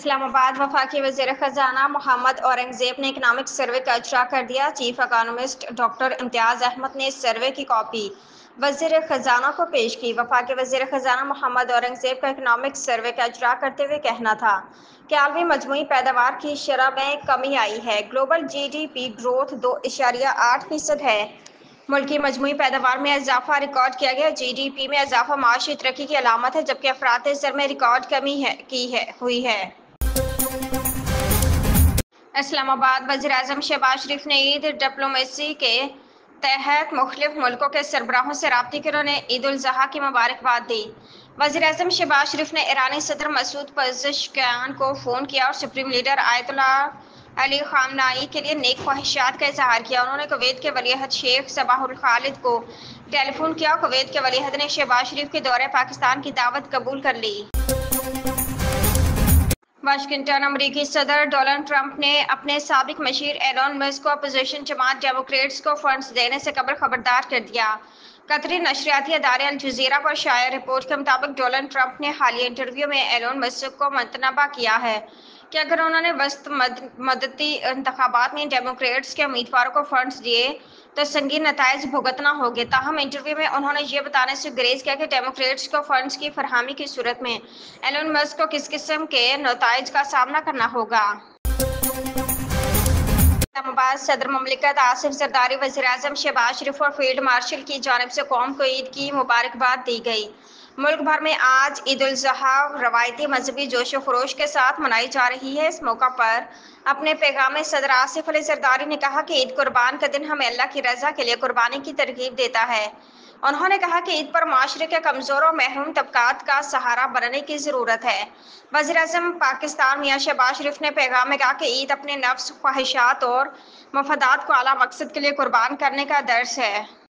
اسلام آباد وفاقی وزیر خزانہ محمد اورنگزیب نے اکنامک سروے کا اجرا کر دیا۔ چیف اکانومسٹ ڈاکٹر امتیاز احمد نے اس سروے کی کاپی وزیر خزانہ کو پیش کی۔ وفاقی وزیر خزانہ محمد اورنگزیب کا اکنامک سروے کا اجرا کرتے ہوئے کہنا تھا کہ عالمی مجموعی پیداوار کی شرح میں کمی آئی ہے۔ Global G D P growth 2.8% ہے۔ ملکی مجموعی پیداوار میں اضافہ ریکارڈ کیا گیا۔ جی ڈی پی میں اضافہ معاشی ترقی کی علامت ہے، جبکہ افراط زر میں ریکارڈ کمی ہوئی ہے۔ اسلام آباد وزیر اعظم شہباز شریف نے عید ڈپلومیسی کے تحت مختلف ملکوں کے سربراہوں سے رابطے کی۔ انہوں نے عید الاضحیٰ کی مبارکباد دی۔ وزیر اعظم شہباز شریف نے ایرانی صدر مسعود پزشکیان کو فون کیا اور سپریم لیڈر آیت اللہ علی خامنائی کے لیے نیک خواہشات کا اظہار کیا۔ انہوں نے کویت کے ولی عہد شیخ صباح الخالد کو ٹیلی فون کیا۔ کویت کے ولی عہد نے شہباز شریف کے دورہ پاکستان کی دعوت قبول کر لی۔ واشنگٹن امریکی صدر ڈونلڈ ٹرمپ نے اپنے سابق مشیر ایلون مسک کو اپوزیشن جماعت ڈیموکریٹس کو فنڈز دینے سے قبل خبردار کر دیا۔ قطری نشریاتی ادارے الجزیرہ پر شائع رپورٹ کے مطابق ڈونلڈ ٹرمپ نے حالیہ انٹرویو میں ایلون مسک کو متنبہ کیا ہے کہ اگر انہوں نے وسط مدتی انتخابات میں ڈیموکریٹس کے امیدواروں کو فنڈز دیے تو سنگین نتائج بھگتنا ہوگے۔ تاہم انٹرویو میں انہوں نے یہ بتانے سے گریز کیا کہ ڈیموکریٹس کو فنڈز کی فراہمی کی صورت میں ایلون مسک کو کس قسم کے نتائج کا سامنا کرنا ہوگا۔ اسلام آباد صدر مملکت آصف زرداری، وزیر اعظم شہباز شریف اور فیلڈ مارشل کی جانب سے قوم کو عید کی مبارکباد دی گئی۔ ملک بھر میں آج عید الاضحیٰ روایتی مذہبی جوش و خروش کے ساتھ منائی جا رہی ہے۔ اس موقع پر اپنے پیغام میں صدر آصف علی زرداری نے کہا کہ عید قربان کا دن ہمیں اللہ کی رضا کے لیے قربانی کی ترغیب دیتا ہے۔ انہوں نے کہا کہ عید پر معاشرے کے کمزور اور محروم طبقات کا سہارا بننے کی ضرورت ہے۔ وزیر اعظم پاکستان میاں شہباز شریف نے پیغام میں کہا کہ عید اپنے نفس، خواہشات اور مفادات کو اعلیٰ مقصد کے لیے قربان کرنے کا درس ہے۔